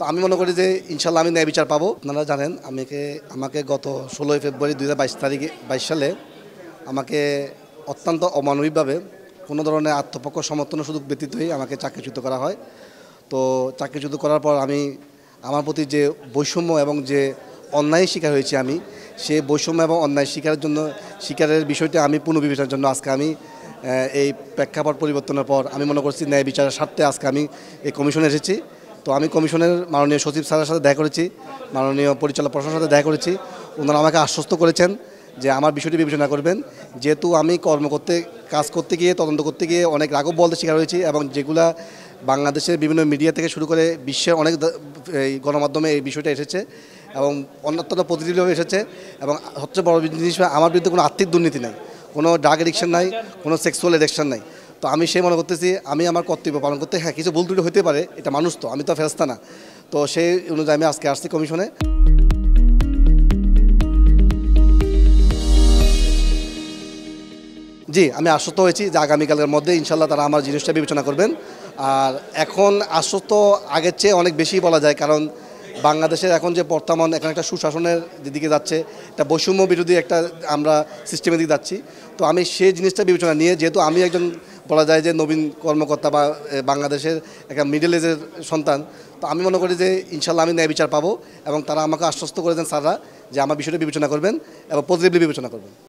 আমি মনে করি যে ইনশাল্লাহ আমি ন্যায় বিচার পাবো। আপনারা জানেন আমাকে গত 16 ফেব্রুয়ারি 2022 সালে আমাকে অত্যন্ত অমানবিকভাবে কোনো ধরনের আত্মপক্ষ সমর্থনের সুযোগ ব্যতীতই আমাকে চাকরিচ্যুত করা হয়। তো চাকরিচ্যুত করার পর আমার প্রতি যে বৈষম্য এবং যে অন্যায় শিকার হয়েছি সেই বৈষম্য এবং অন্যায় শিকারের বিষয়টি আমি পুনর্বিবেচনার জন্য আজকে এই প্রেক্ষাপট পরিবর্তনের পর আমি মনে করছি ন্যায় বিচারের স্বার্থে আজকে আমি এই কমিশনে এসেছি। তো আমি কমিশনের মাননীয় সচিব স্যারের সাথে দেখা করেছি, মাননীয় পরিচালক প্রশাসনের সাথে দেখা করেছি। ওনারা আমাকে আশ্বস্ত করেছেন যে আমার বিষয়টি বিবেচনা করবেন, যেহেতু আমি কাজ করতে গিয়ে তদন্ত করতে গিয়ে অনেক রাঘব বলতে শিকার হয়েছি এবং যেগুলা বাংলাদেশের বিভিন্ন মিডিয়া থেকে শুরু করে বিশ্বের অনেক গণমাধ্যমে এই বিষয়টা এসেছে এবং অন্যতম প্রতিনিধিভাবে এসেছে। এবং সবচেয়ে বড় জিনিস, আমার বিরুদ্ধে কোনো আর্থিক দুর্নীতি নাই, কোনো ড্রাগ এডিকশন নাই, কোনো সেক্সুয়াল এডিকশন নাই। তো আমি মনে করতেছি আমি আমার কর্তব্য পালন করতে, হ্যাঁ কিছু ভুল ত্রুটি হতে পারে, এটা মানুষ, তো আমি তো ফেরেশতা না। তো সেই অনুযায়ী আমি আজকে আসছি কমিশনে। জি, আমি আশ্বস্ত হয়েছি যে আগামীকালের মধ্যে ইনশাল্লাহ তারা আমার জিনিসটা বিবেচনা করবেন। আর এখন আশ্বস্ত আগের চেয়ে অনেক বেশি বলা যায়, কারণ বাংলাদেশের এখন যে বর্তমান এখন একটা সুশাসনের দিকে যাচ্ছে, একটা বৈষম্য বিরোধী একটা আমরা সিস্টেমের দিকে যাচ্ছি। তো আমি সেই জিনিসটা বিবেচনা নিয়ে, যেহেতু আমি একজন বলা যায় যে নবীন কর্মকর্তা বা বাংলাদেশের একটা মিডল এজের সন্তান, তো আমি মনে করি যে ইনশাল্লাহ আমি ন্যায় বিচার পাবো এবং তারা আমাকে আশ্বস্ত করেছেন স্যাররা যে আমার বিষয়টা বিবেচনা করবেন এবং পজিটিভলি বিবেচনা করবেন।